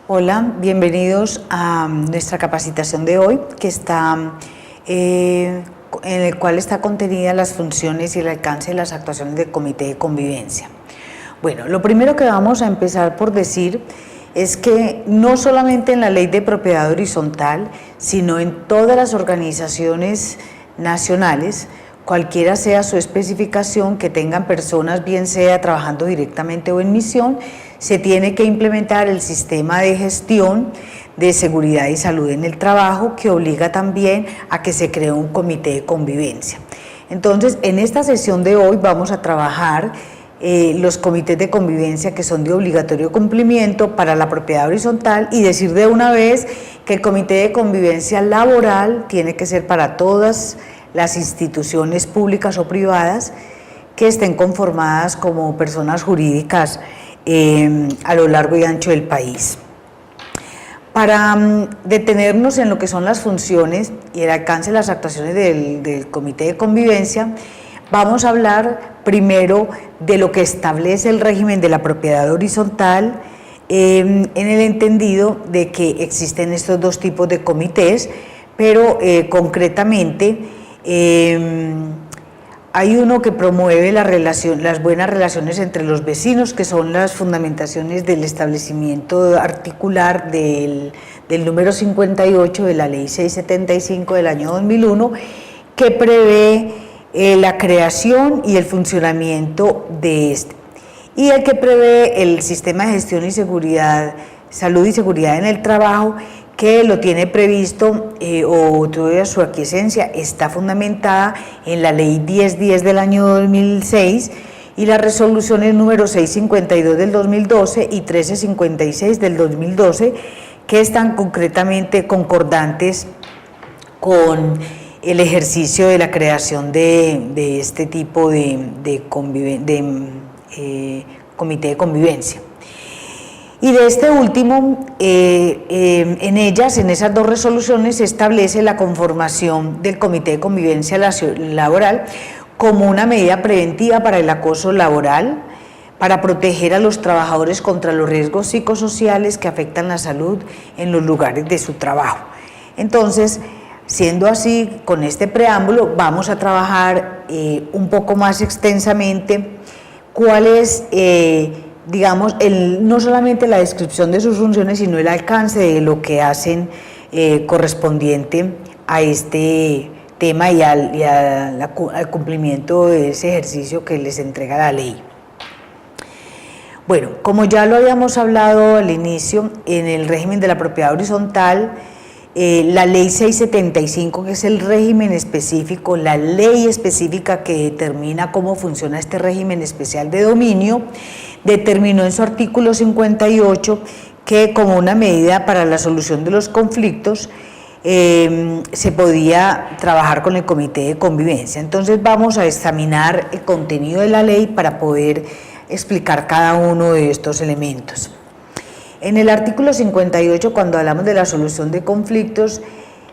Hola, bienvenidos a nuestra capacitación de hoy, que está, en el cual está contenida las funciones y el alcance de las actuaciones del Comité de Convivencia. Bueno, lo primero que vamos a empezar por decir es que no solamente en la Ley de Propiedad Horizontal, sino en todas las organizaciones nacionales, cualquiera sea su especificación, que tengan personas, bien sea trabajando directamente o en misión, se tiene que implementar el sistema de gestión de seguridad y salud en el trabajo, que obliga también a que se cree un comité de convivencia. Entonces, en esta sesión de hoy vamos a trabajar los comités de convivencia que son de obligatorio cumplimiento para la propiedad horizontal, y decir de una vez que el comité de convivencia laboral tiene que ser para todas las instituciones públicas o privadas que estén conformadas como personas jurídicas a lo largo y ancho del país. Para detenernos en lo que son las funciones y el alcance de las actuaciones del Comité de Convivencia, vamos a hablar primero de lo que establece el régimen de la propiedad horizontal, en el entendido de que existen estos dos tipos de comités, pero concretamente hay uno que promueve las buenas relaciones entre los vecinos, que son las fundamentaciones del establecimiento articular del número 58 de la Ley 675 del año 2001, que prevé la creación y el funcionamiento de este, y el que prevé el sistema de gestión y seguridad, salud y seguridad en el trabajo, que lo tiene previsto o toda su aquiescencia está fundamentada en la Ley 1010 del año 2006 y las resoluciones número 652 del 2012 y 1356 del 2012, que están concretamente concordantes con el ejercicio de la creación de este tipo de comité de convivencia. Y de este último, en esas dos resoluciones, se establece la conformación del Comité de Convivencia Laboral como una medida preventiva para el acoso laboral, para proteger a los trabajadores contra los riesgos psicosociales que afectan la salud en los lugares de su trabajo. Entonces, siendo así, con este preámbulo, vamos a trabajar un poco más extensamente cuál es, digamos, no solamente la descripción de sus funciones, sino el alcance de lo que hacen correspondiente a este tema y al cumplimiento de ese ejercicio que les entrega la ley. Bueno, como ya lo habíamos hablado al inicio, en el régimen de la propiedad horizontal, la ley 675, que es el régimen específico, la ley específica que determina cómo funciona este régimen especial de dominio, determinó en su artículo 58 que como una medida para la solución de los conflictos se podía trabajar con el comité de convivencia. Entonces vamos a examinar el contenido de la ley para poder explicar cada uno de estos elementos. En el artículo 58, cuando hablamos de la solución de conflictos,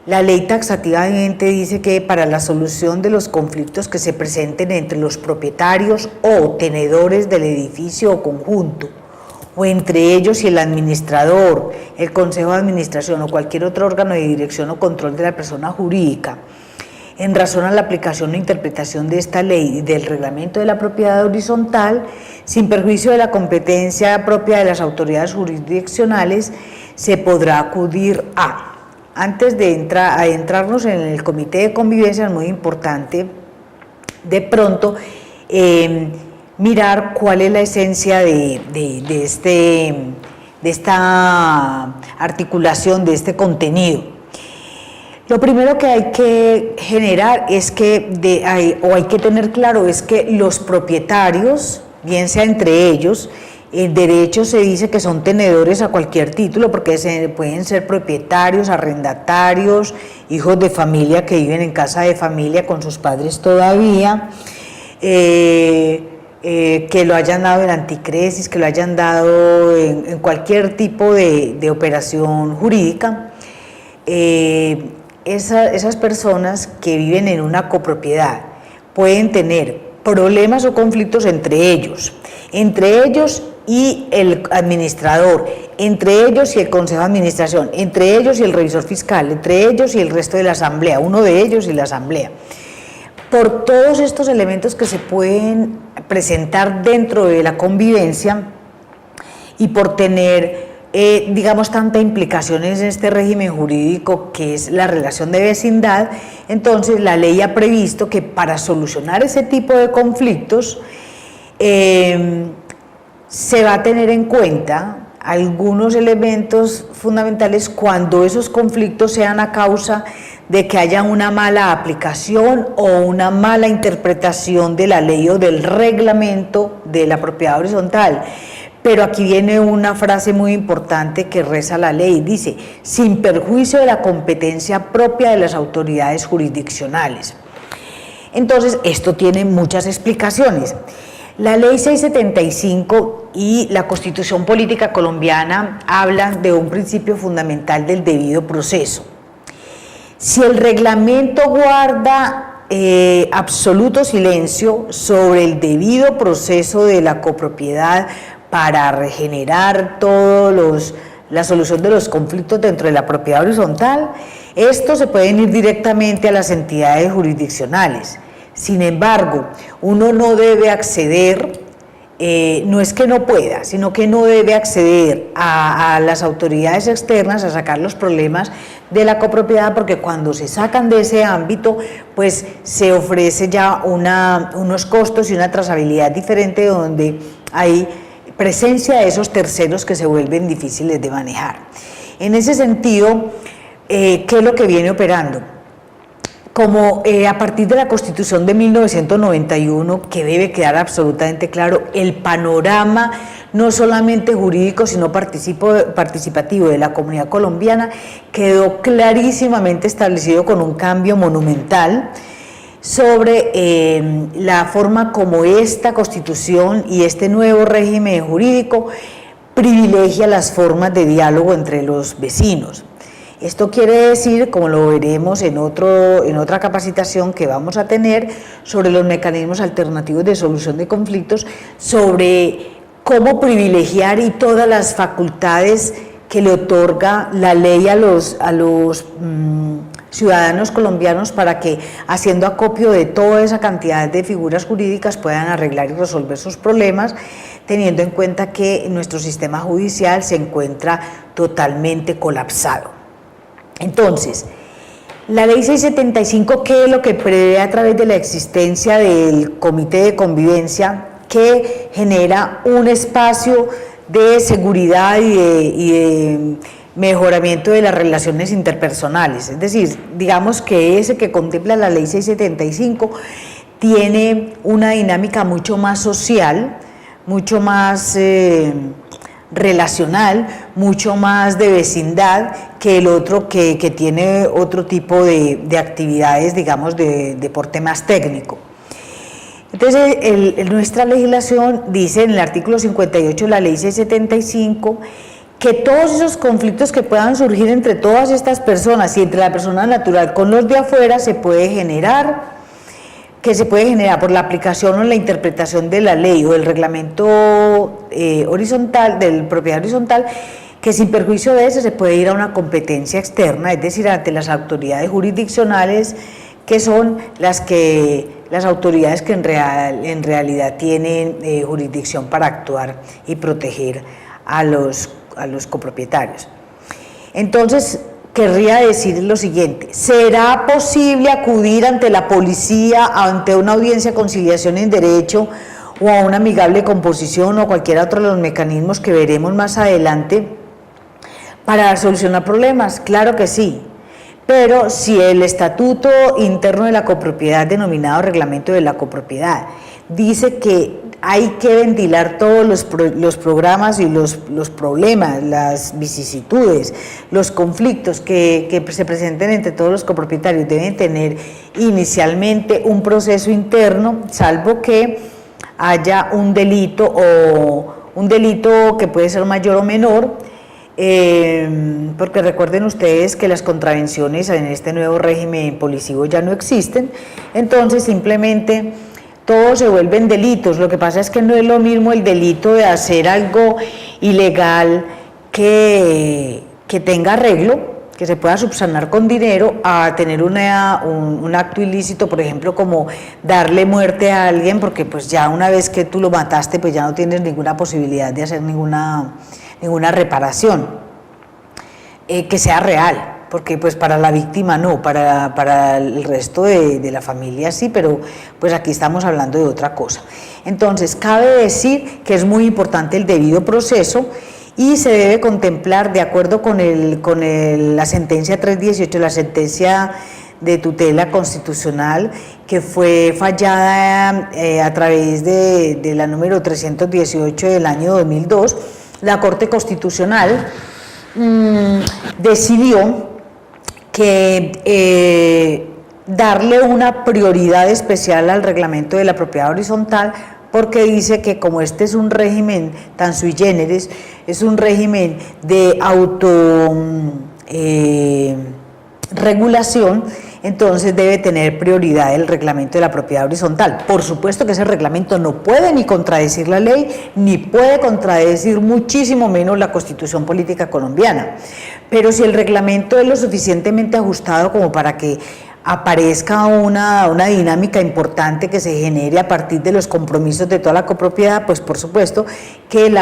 la ley taxativamente dice que para la solución de los conflictos que se presenten entre los propietarios o tenedores del edificio o conjunto, o entre ellos y el administrador, el consejo de administración o cualquier otro órgano de dirección o control de la persona jurídica, en razón a la aplicación e interpretación de esta ley y del reglamento de la propiedad horizontal, sin perjuicio de la competencia propia de las autoridades jurisdiccionales, se podrá acudir a. Antes de adentrarnos en el comité de convivencia, es muy importante de pronto mirar cuál es la esencia de esta articulación, de este contenido. Lo primero que hay que generar es que, hay que tener claro, es que los propietarios, bien sea entre ellos, en derecho se dice que son tenedores a cualquier título, porque pueden ser propietarios, arrendatarios, hijos de familia que viven en casa de familia con sus padres todavía, que lo hayan dado en anticresis, que lo hayan dado en cualquier tipo de operación jurídica. Esas personas que viven en una copropiedad pueden tener problemas o conflictos entre ellos y el administrador, entre ellos y el Consejo de Administración, entre ellos y el revisor fiscal, entre ellos y el resto de la Asamblea, uno de ellos y la Asamblea. Por todos estos elementos que se pueden presentar dentro de la convivencia y por tener digamos, tanta implicaciones en este régimen jurídico que es la relación de vecindad, entonces la ley ha previsto que para solucionar ese tipo de conflictos se va a tener en cuenta algunos elementos fundamentales cuando esos conflictos sean a causa de que haya una mala aplicación o una mala interpretación de la ley o del reglamento de la propiedad horizontal. Pero aquí viene una frase muy importante que reza la ley, dice, sin perjuicio de la competencia propia de las autoridades jurisdiccionales. Entonces, esto tiene muchas explicaciones. La ley 675 y la Constitución Política Colombiana hablan de un principio fundamental del debido proceso. Si el reglamento guarda absoluto silencio sobre el debido proceso de la copropiedad para regenerar la solución de los conflictos dentro de la propiedad horizontal, estos se pueden ir directamente a las entidades jurisdiccionales. Sin embargo, uno no debe acceder, no es que no pueda, sino que no debe acceder a las autoridades externas a sacar los problemas de la copropiedad, porque cuando se sacan de ese ámbito, pues se ofrece ya unos costos y una trazabilidad diferente donde hay presencia de esos terceros que se vuelven difíciles de manejar. En ese sentido, ¿qué es lo que viene operando? Como a partir de la Constitución de 1991, que debe quedar absolutamente claro, el panorama no solamente jurídico, sino participativo de la comunidad colombiana, quedó clarísimamente establecido con un cambio monumental sobre la forma como esta Constitución y este nuevo régimen jurídico privilegia las formas de diálogo entre los vecinos. Esto quiere decir, como lo veremos en otra capacitación que vamos a tener, sobre los mecanismos alternativos de solución de conflictos, sobre cómo privilegiar y todas las facultades que le otorga la ley a los ciudadanos colombianos para que, haciendo acopio de toda esa cantidad de figuras jurídicas, puedan arreglar y resolver sus problemas, teniendo en cuenta que nuestro sistema judicial se encuentra totalmente colapsado. Entonces, la ley 675, ¿qué es lo que prevé a través de la existencia del Comité de Convivencia, que genera un espacio de seguridad y de mejoramiento de las relaciones interpersonales? Es decir, digamos que ese que contempla la ley 675 tiene una dinámica mucho más social, mucho más relacional, mucho más de vecindad que el otro que tiene otro tipo de actividades, digamos, de porte más técnico. Entonces, nuestra legislación dice en el artículo 58 de la ley 675 que todos esos conflictos que puedan surgir entre todas estas personas y entre la persona natural con los de afuera se puede generar por la aplicación o la interpretación de la ley o del reglamento horizontal, del propiedad horizontal, que sin perjuicio de eso se puede ir a una competencia externa, es decir, ante las autoridades jurisdiccionales, que son las autoridades que en realidad tienen jurisdicción para actuar y proteger a los copropietarios. Entonces, querría decir lo siguiente: ¿será posible acudir ante la policía, ante una audiencia de conciliación en derecho o a una amigable composición o cualquier otro de los mecanismos que veremos más adelante para solucionar problemas? Claro que sí, pero si el estatuto interno de la copropiedad, denominado reglamento de la copropiedad, dice que hay que ventilar todos los programas y los problemas, las vicisitudes, los conflictos que se presenten entre todos los copropietarios, deben tener inicialmente un proceso interno, salvo que haya un delito que puede ser mayor o menor, porque recuerden ustedes que las contravenciones en este nuevo régimen policivo ya no existen. Entonces simplemente todos se vuelven delitos. Lo que pasa es que no es lo mismo el delito de hacer algo ilegal que tenga arreglo, que se pueda subsanar con dinero, a tener un acto ilícito, por ejemplo, como darle muerte a alguien, porque pues ya una vez que tú lo mataste, pues ya no tienes ninguna posibilidad de hacer ninguna reparación que sea real. Porque pues para la víctima no, para el resto de la familia sí, pero pues aquí estamos hablando de otra cosa. Entonces, cabe decir que es muy importante el debido proceso y se debe contemplar, de acuerdo con la sentencia 318, la sentencia de tutela constitucional que fue fallada a través de la número 318 del año 2002, la Corte Constitucional decidió que darle una prioridad especial al reglamento de la propiedad horizontal, porque dice que como este es un régimen tan sui generis, es un régimen de autorregulación, entonces debe tener prioridad el reglamento de la propiedad horizontal. Por supuesto que ese reglamento no puede ni contradecir la ley, ni puede contradecir muchísimo menos la Constitución Política Colombiana. Pero si el reglamento es lo suficientemente ajustado como para que aparezca una dinámica importante que se genere a partir de los compromisos de toda la copropiedad, pues por supuesto que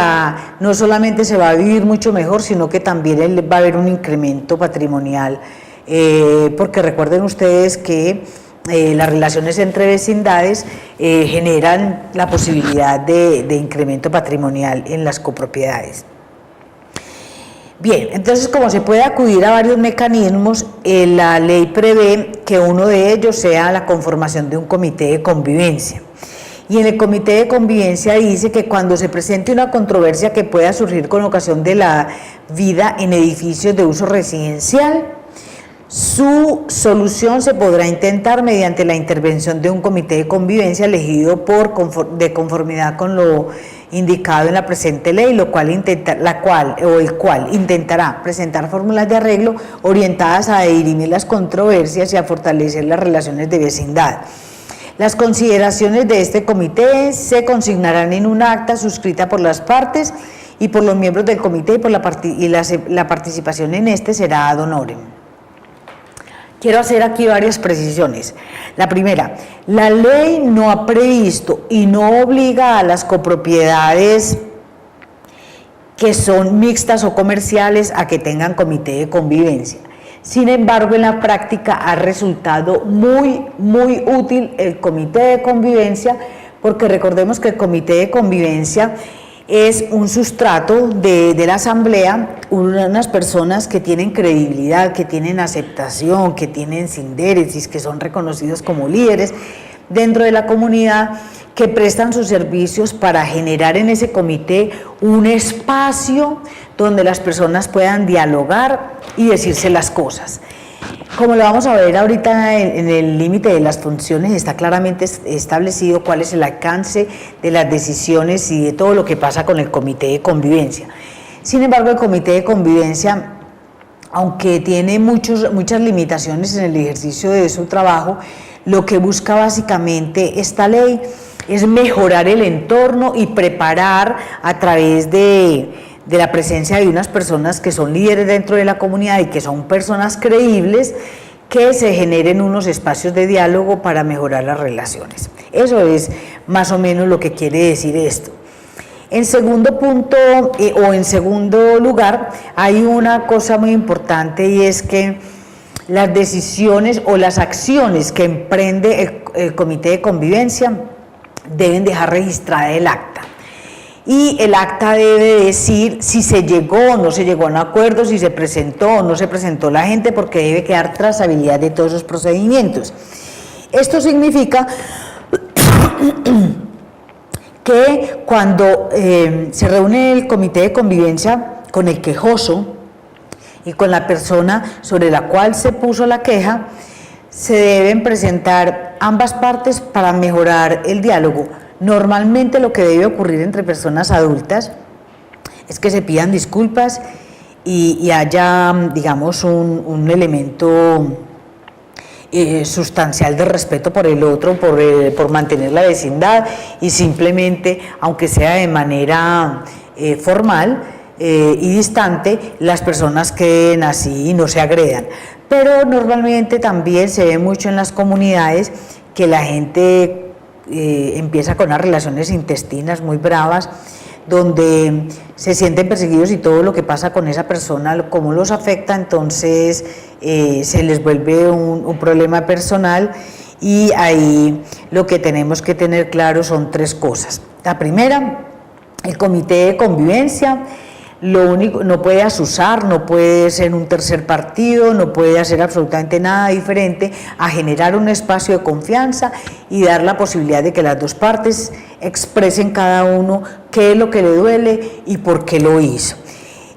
no solamente se va a vivir mucho mejor, sino que también va a haber un incremento patrimonial, porque recuerden ustedes que las relaciones entre vecindades generan la posibilidad de incremento patrimonial en las copropiedades. Bien, entonces como se puede acudir a varios mecanismos, la ley prevé que uno de ellos sea la conformación de un comité de convivencia. Y en el comité de convivencia dice que cuando se presente una controversia que pueda surgir con ocasión de la vida en edificios de uso residencial, su solución se podrá intentar mediante la intervención de un comité de convivencia elegido de conformidad con lo indicado en la presente ley, el cual intentará presentar fórmulas de arreglo orientadas a dirimir las controversias y a fortalecer las relaciones de vecindad. Las consideraciones de este comité se consignarán en un acta suscrita por las partes y por los miembros del comité, y la participación en este será ad honorem. Quiero hacer aquí varias precisiones. La primera, la ley no ha previsto y no obliga a las copropiedades que son mixtas o comerciales a que tengan comité de convivencia. Sin embargo, en la práctica ha resultado muy útil el comité de convivencia, porque recordemos que el comité de convivencia es un sustrato de la asamblea, unas personas que tienen credibilidad, que tienen aceptación, que tienen sindéresis, que son reconocidos como líderes dentro de la comunidad, que prestan sus servicios para generar en ese comité un espacio donde las personas puedan dialogar y decirse las cosas. Como lo vamos a ver ahorita en el límite de las funciones, está claramente establecido cuál es el alcance de las decisiones y de todo lo que pasa con el comité de convivencia. Sin embargo, el comité de convivencia, aunque tiene muchas limitaciones en el ejercicio de su trabajo, lo que busca básicamente esta ley es mejorar el entorno y preparar a través de la presencia de unas personas que son líderes dentro de la comunidad y que son personas creíbles, que se generen unos espacios de diálogo para mejorar las relaciones. Eso es más o menos lo que quiere decir esto. En segundo punto, o en segundo lugar, hay una cosa muy importante, y es que las decisiones o las acciones que emprende el comité de convivencia deben dejar registrada el acta. Y el acta debe decir si se llegó o no se llegó a un acuerdo, si se presentó o no se presentó la gente, porque debe quedar trazabilidad de todos esos procedimientos. Esto significa que cuando se reúne el comité de convivencia con el quejoso y con la persona sobre la cual se puso la queja, se deben presentar ambas partes para mejorar el diálogo. Normalmente lo que debe ocurrir entre personas adultas es que se pidan disculpas y haya, digamos, un elemento sustancial de respeto por el otro, por mantener la vecindad y simplemente, aunque sea de manera formal y distante, las personas queden así y no se agredan. Pero normalmente también se ve mucho en las comunidades que la gente empieza con unas relaciones intestinas muy bravas, donde se sienten perseguidos y todo lo que pasa con esa persona, cómo los afecta, entonces se les vuelve un problema personal, y ahí lo que tenemos que tener claro son tres cosas. La primera, el comité de convivencia lo único, no puede asusar, no puede ser un tercer partido, no puede hacer absolutamente nada diferente a generar un espacio de confianza y dar la posibilidad de que las dos partes expresen cada uno qué es lo que le duele y por qué lo hizo.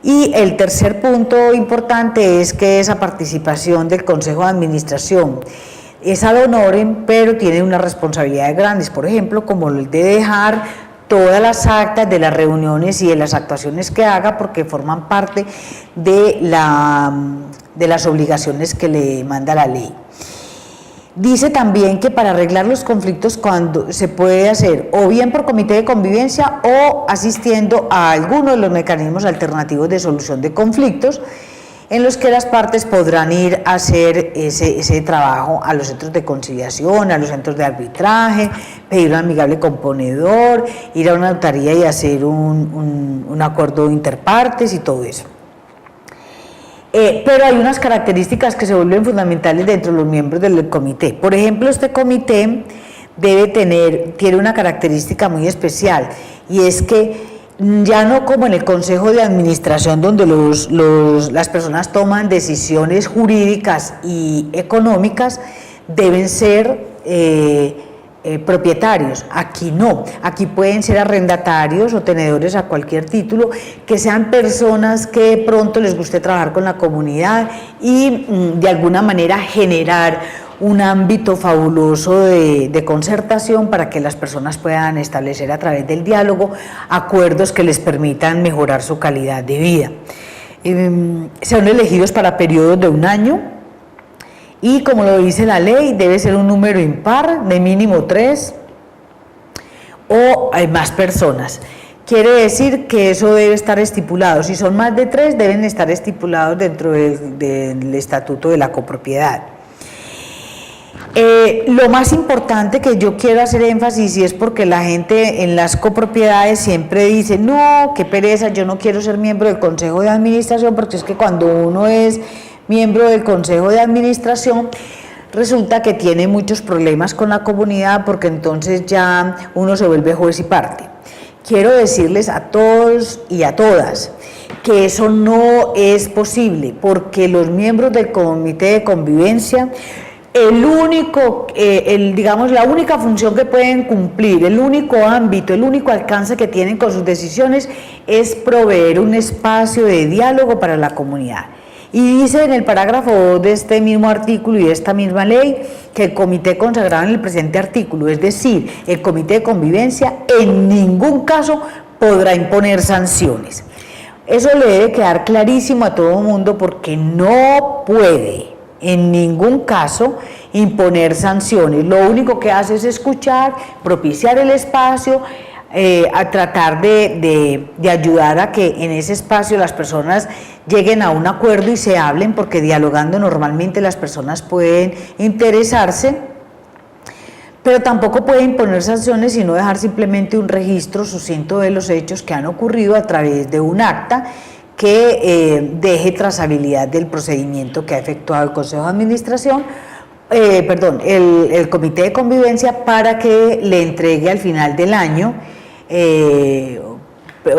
Y el tercer punto importante es que esa participación del Consejo de Administración es ad honorem, pero tiene unas responsabilidades grandes, por ejemplo, como el de dejar todas las actas de las reuniones y de las actuaciones que haga, porque forman parte de las obligaciones que le manda la ley. Dice también que para arreglar los conflictos cuando se puede hacer o bien por comité de convivencia o asistiendo a alguno de los mecanismos alternativos de solución de conflictos, en los que las partes podrán ir a hacer ese trabajo a los centros de conciliación, a los centros de arbitraje, pedir un amigable componedor, ir a una notaría y hacer un acuerdo interpartes y todo eso. Pero hay unas características que se vuelven fundamentales dentro de los miembros del comité. Por ejemplo, este comité tiene una característica muy especial, y es que ya no como en el Consejo de Administración, donde las personas toman decisiones jurídicas y económicas, deben ser propietarios. Aquí no, aquí pueden ser arrendatarios o tenedores a cualquier título, que sean personas que de pronto les guste trabajar con la comunidad y de alguna manera generar un ámbito fabuloso de concertación para que las personas puedan establecer a través del diálogo acuerdos que les permitan mejorar su calidad de vida. Son elegidos para periodos de 1 año y, como lo dice la ley, debe ser un número impar de mínimo 3 o hay más personas. Quiere decir que eso debe estar estipulado. Si son más de 3, deben estar estipulados dentro del estatuto de la copropiedad. Lo más importante que yo quiero hacer énfasis, y es porque la gente en las copropiedades siempre dice: no, qué pereza, yo no quiero ser miembro del Consejo de Administración, porque es que cuando uno es miembro del Consejo de Administración resulta que tiene muchos problemas con la comunidad, porque entonces ya uno se vuelve juez y parte. Quiero decirles a todos y a todas que eso no es posible, porque los miembros del comité de convivencia, la única función que pueden cumplir, el único ámbito, el único alcance que tienen con sus decisiones es proveer un espacio de diálogo para la comunidad. Y dice en el parágrafo 2 de este mismo artículo y de esta misma ley que el comité consagrado en el presente artículo, es decir, el comité de convivencia, en ningún caso podrá imponer sanciones. Eso le debe quedar clarísimo a todo el mundo, porque no puede en ningún caso imponer sanciones. Lo único que hace es escuchar, propiciar el espacio, a tratar de ayudar a que en ese espacio las personas lleguen a un acuerdo y se hablen, porque dialogando normalmente las personas pueden interesarse, pero tampoco puede imponer sanciones, sino dejar simplemente un registro sucinto de los hechos que han ocurrido a través de un acta que deje trazabilidad del procedimiento que ha efectuado el Consejo de Administración, el Comité de Convivencia, para que le entregue al final del año,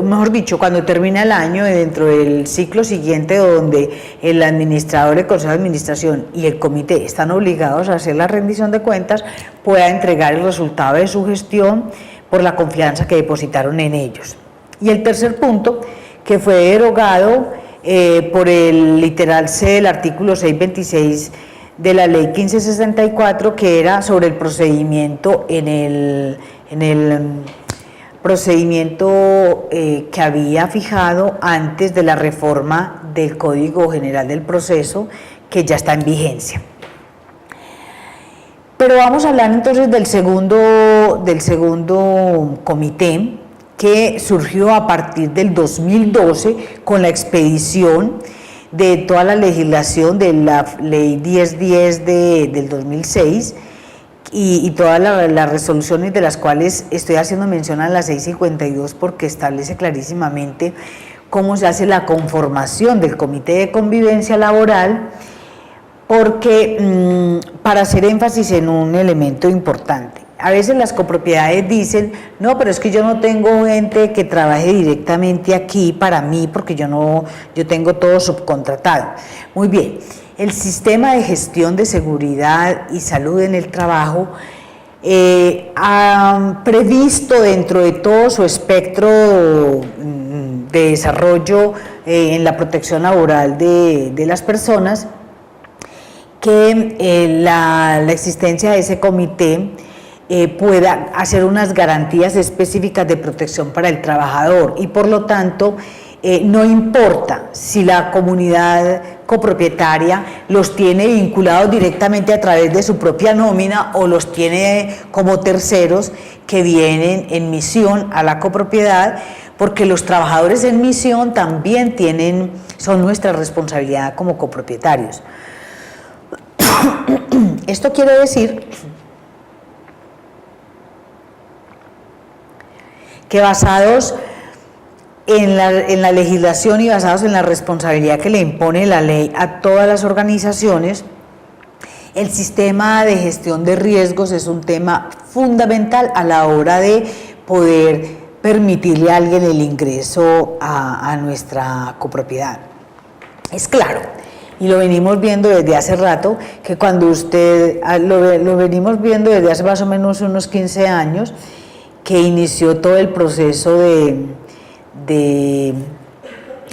mejor dicho, cuando termina el año, dentro del ciclo siguiente, donde el administrador, el Consejo de Administración y el comité están obligados a hacer la rendición de cuentas, pueda entregar el resultado de su gestión por la confianza que depositaron en ellos. Y el tercer punto, que fue derogado por el literal C del artículo 626 de la ley 1564, que era sobre el procedimiento en el procedimiento que había fijado antes de la reforma del Código General del Proceso, que ya está en vigencia. Pero vamos a hablar entonces del segundo comité, que surgió a partir del 2012 con la expedición de toda la legislación de la ley 1010 del 2006 y todas las resoluciones de las cuales estoy haciendo mención a la 652 porque establece clarísimamente cómo se hace la conformación del comité de convivencia laboral, porque para hacer énfasis en un elemento importante, a veces las copropiedades dicen, no, pero es que yo no tengo gente que trabaje directamente aquí para mí porque yo tengo todo subcontratado. Muy bien, el sistema de gestión de seguridad y salud en el trabajo ha previsto dentro de todo su espectro de desarrollo en la protección laboral de las personas, que la existencia de ese comité pueda hacer unas garantías específicas de protección para el trabajador y por lo tanto no importa si la comunidad copropietaria los tiene vinculados directamente a través de su propia nómina o los tiene como terceros que vienen en misión a la copropiedad, porque los trabajadores en misión también son nuestra responsabilidad como copropietarios. Esto quiere decir que basados en la legislación y basados en la responsabilidad que le impone la ley a todas las organizaciones, el sistema de gestión de riesgos es un tema fundamental a la hora de poder permitirle a alguien el ingreso a nuestra copropiedad. Es claro, y lo venimos viendo desde hace rato, que cuando lo venimos viendo desde hace más o menos unos 15 años, que inició todo el proceso de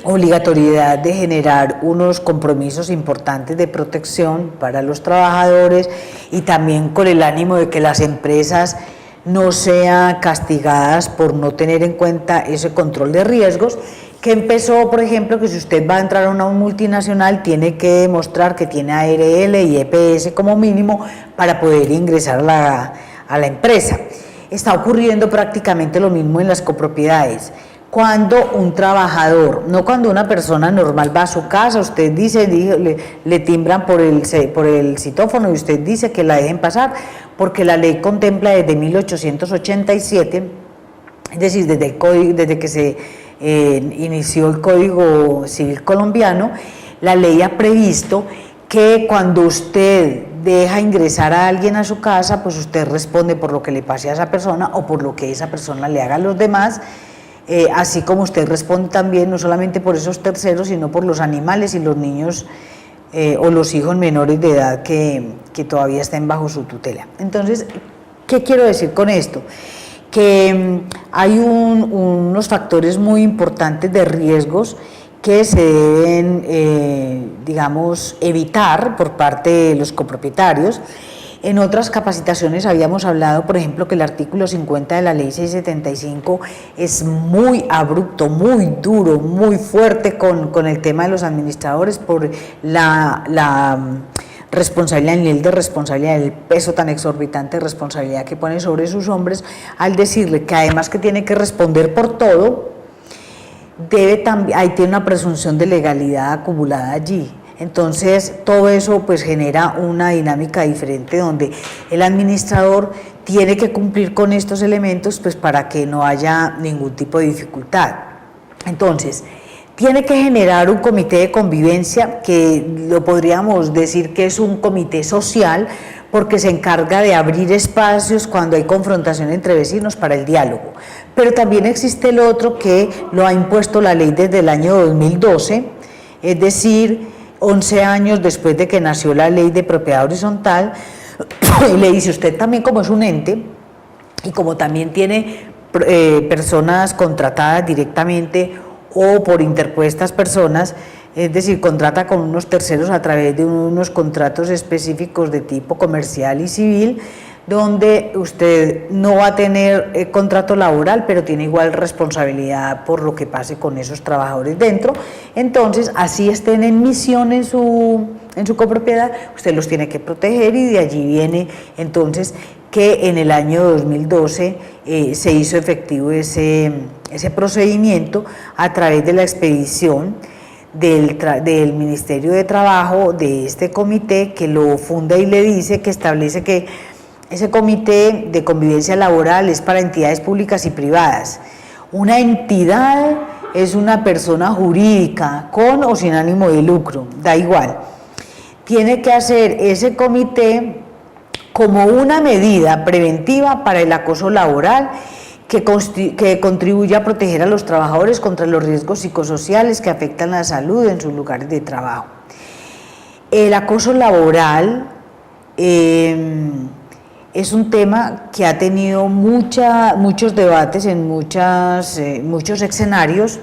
obligatoriedad de generar unos compromisos importantes de protección para los trabajadores y también con el ánimo de que las empresas no sean castigadas por no tener en cuenta ese control de riesgos, que empezó, por ejemplo, que si usted va a entrar a una multinacional tiene que demostrar que tiene ARL y EPS como mínimo para poder ingresar a la empresa. Está ocurriendo prácticamente lo mismo en las copropiedades. Cuando un trabajador, no cuando una persona normal va a su casa, usted dice, le timbran por el citófono y usted dice que la dejen pasar, porque la ley contempla desde 1887, es decir, desde que se inició el Código Civil colombiano, la ley ha previsto que cuando usted deja ingresar a alguien a su casa, pues usted responde por lo que le pase a esa persona o por lo que esa persona le haga a los demás, así como usted responde también no solamente por esos terceros, sino por los animales y los niños o los hijos menores de edad que todavía estén bajo su tutela. Entonces, ¿qué quiero decir con esto? Que hay unos factores muy importantes de riesgos que se deben, digamos, evitar por parte de los copropietarios. En otras capacitaciones habíamos hablado, por ejemplo, que el artículo 50 de la ley 675 es muy abrupto, muy duro, muy fuerte con el tema de los administradores por la responsabilidad, el nivel de responsabilidad, el peso tan exorbitante de responsabilidad que pone sobre sus hombros, al decirle que además que tiene que responder por todo, ahí tiene una presunción de legalidad acumulada allí. Entonces todo eso pues genera una dinámica diferente donde el administrador tiene que cumplir con estos elementos pues para que no haya ningún tipo de dificultad. Entonces tiene que generar un comité de convivencia que lo podríamos decir que es un comité social porque se encarga de abrir espacios cuando hay confrontación entre vecinos para el diálogo. Pero también existe el otro que lo ha impuesto la ley desde el año 2012, es decir, 11 años después de que nació la ley de propiedad horizontal, y le dice usted también como es un ente y como también tiene personas contratadas directamente o por interpuestas personas, es decir, contrata con unos terceros a través de unos contratos específicos de tipo comercial y civil, donde usted no va a tener contrato laboral, pero tiene igual responsabilidad por lo que pase con esos trabajadores dentro. Entonces, así estén en misión en en su copropiedad, usted los tiene que proteger, y de allí viene entonces que en el año 2012 se hizo efectivo ese procedimiento a través de la expedición del Ministerio de Trabajo, de este comité que lo funda y le dice, que establece que ese comité de convivencia laboral es para entidades públicas y privadas. Una entidad es una persona jurídica con o sin ánimo de lucro, da igual. Tiene que hacer ese comité como una medida preventiva para el acoso laboral que contribuye a proteger a los trabajadores contra los riesgos psicosociales que afectan la salud en sus lugares de trabajo. El acoso laboral es un tema que ha tenido muchos debates en muchos escenarios,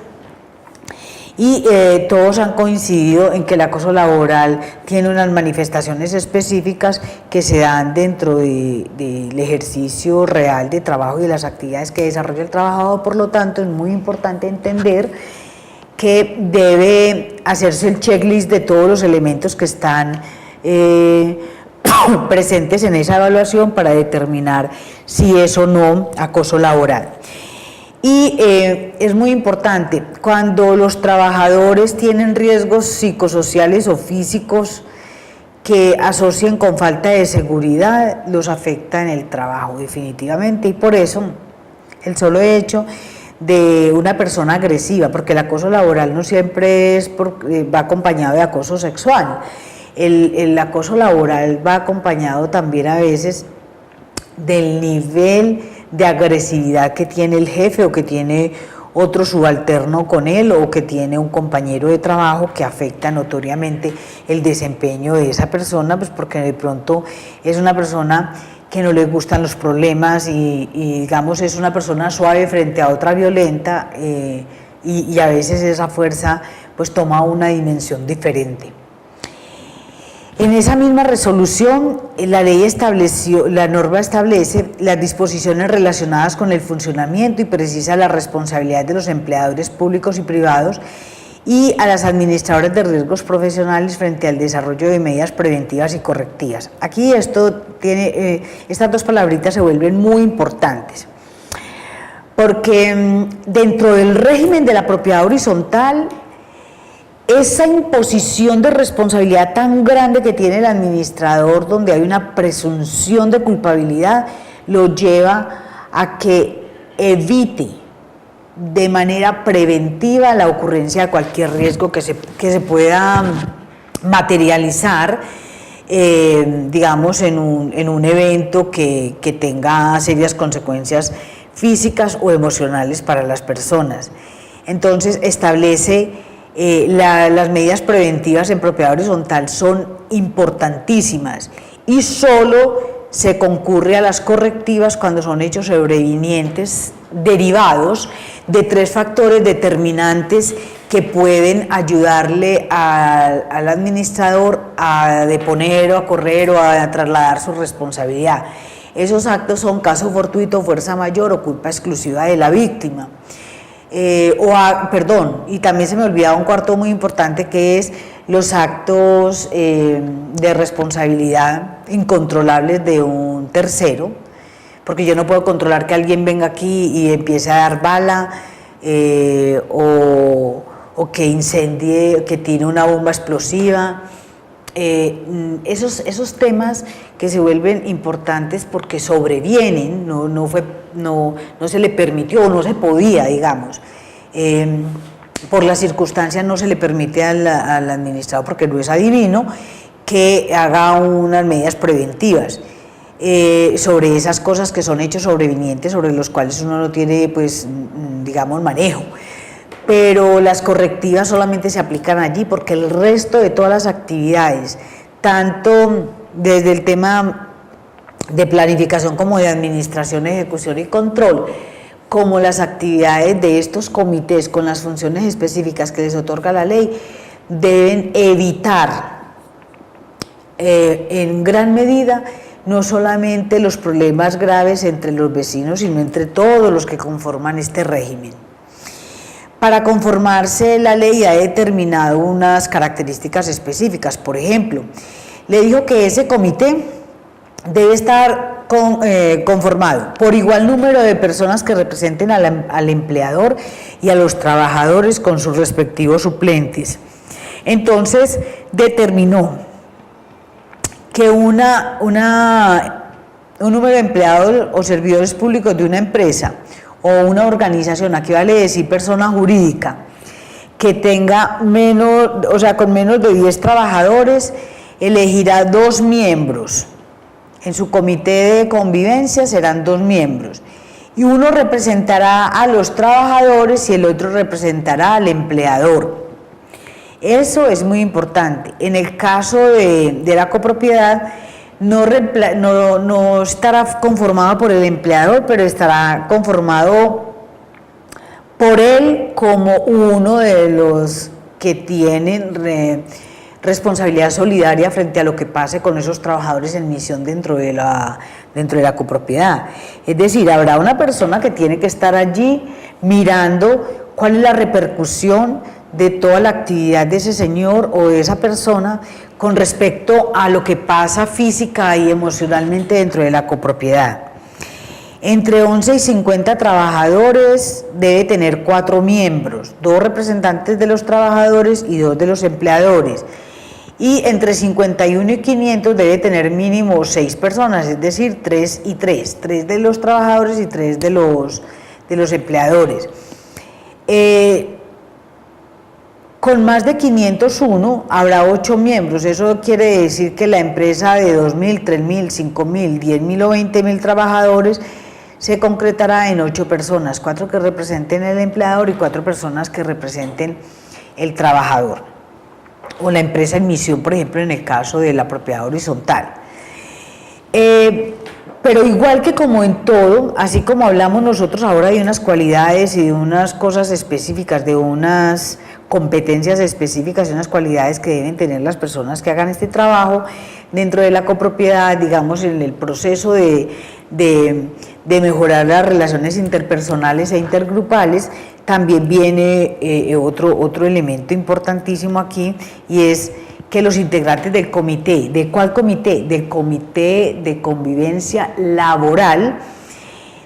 y todos han coincidido en que el acoso laboral tiene unas manifestaciones específicas que se dan dentro del ejercicio real de trabajo y de las actividades que desarrolla el trabajador. Por lo tanto, es muy importante entender que debe hacerse el checklist de todos los elementos que están presentes en esa evaluación para determinar si es o no acoso laboral. Y es muy importante, cuando los trabajadores tienen riesgos psicosociales o físicos que asocian con falta de seguridad, los afecta en el trabajo definitivamente, y por eso el solo hecho de una persona agresiva, porque el acoso laboral no siempre va acompañado de acoso sexual, el acoso laboral va acompañado también a veces del nivel de agresividad que tiene el jefe, o que tiene otro subalterno con él, o que tiene un compañero de trabajo, que afecta notoriamente el desempeño de esa persona, pues porque de pronto es una persona que no le gustan los problemas y digamos es una persona suave frente a otra violenta, y a veces esa fuerza pues toma una dimensión diferente. En esa misma resolución, la norma establece las disposiciones relacionadas con el funcionamiento y precisa la responsabilidad de los empleadores públicos y privados y a las administradoras de riesgos profesionales frente al desarrollo de medidas preventivas y correctivas. Aquí estas dos palabritas se vuelven muy importantes, porque dentro del régimen de la propiedad horizontal, esa imposición de responsabilidad tan grande que tiene el administrador, donde hay una presunción de culpabilidad, lo lleva a que evite de manera preventiva la ocurrencia de cualquier riesgo que se pueda materializar, digamos, en un evento que tenga serias consecuencias físicas o emocionales para las personas. Entonces, establece las medidas preventivas en propiedad horizontal son importantísimas, y solo se concurre a las correctivas cuando son hechos sobrevinientes derivados de tres factores determinantes que pueden ayudarle al administrador a deponer o a correr o a trasladar su responsabilidad. Esos actos son caso fortuito, fuerza mayor o culpa exclusiva de la víctima. Y también se me olvidaba un cuarto muy importante, que es los actos de responsabilidad incontrolables de un tercero, porque yo no puedo controlar que alguien venga aquí y empiece a dar bala, o que incendie, que tire una bomba explosiva. Esos temas que se vuelven importantes porque sobrevienen, no se le permitió, o no se podía, digamos, por las circunstancias no se le permite al administrador, porque no es adivino, que haga unas medidas preventivas sobre esas cosas que son hechos sobrevinientes, sobre los cuales uno no tiene, pues, digamos, manejo. Pero las correctivas solamente se aplican allí, porque el resto de todas las actividades, tanto desde el tema de planificación como de administración, ejecución y control, como las actividades de estos comités con las funciones específicas que les otorga la ley, deben evitar en gran medida no solamente los problemas graves entre los vecinos, sino entre todos los que conforman este régimen. Para conformarse, la ley ha determinado unas características específicas. Por ejemplo, le dijo que ese comité debe estar conformado por igual número de personas que representen al empleador y a los trabajadores con sus respectivos suplentes. Entonces, determinó que un número de empleados o servidores públicos de una empresa o una organización, aquí vale decir persona jurídica, que tenga menos, o sea, con menos de 10 trabajadores, elegirá 2 miembros. En su comité de convivencia serán 2 miembros. Y uno representará a los trabajadores y el otro representará al empleador. Eso es muy importante. En el caso de la copropiedad, no estará conformado por el empleador, pero estará conformado por él como uno de los que tienen responsabilidad solidaria frente a lo que pase con esos trabajadores en misión dentro de la copropiedad. Es decir, habrá una persona que tiene que estar allí mirando cuál es la repercusión de toda la actividad de ese señor o de esa persona con respecto a lo que pasa física y emocionalmente dentro de la copropiedad. Entre 11 y 50 trabajadores debe tener 4 miembros, 2 representantes de los trabajadores y 2 de los empleadores. Y entre 51 y 500 debe tener mínimo 6 personas, es decir, 3 y 3, 3 de los trabajadores y 3 de los empleadores. Con más de 501 habrá 8 miembros, eso quiere decir que la empresa de 2.000, 3.000, 5.000, 10.000 o 20.000 trabajadores se concretará en 8 personas, 4 que representen el empleador y 4 personas que representen el trabajador. O la empresa en misión, por ejemplo, en el caso de la propiedad horizontal. Pero igual que como en todo, así como hablamos nosotros ahora de unas cualidades y de unas cosas específicas, de unas competencias específicas y unas cualidades que deben tener las personas que hagan este trabajo dentro de la copropiedad, digamos, en el proceso de mejorar las relaciones interpersonales e intergrupales, también viene otro elemento importantísimo aquí, y es que los integrantes del comité, ¿de cuál comité? Del comité de convivencia laboral,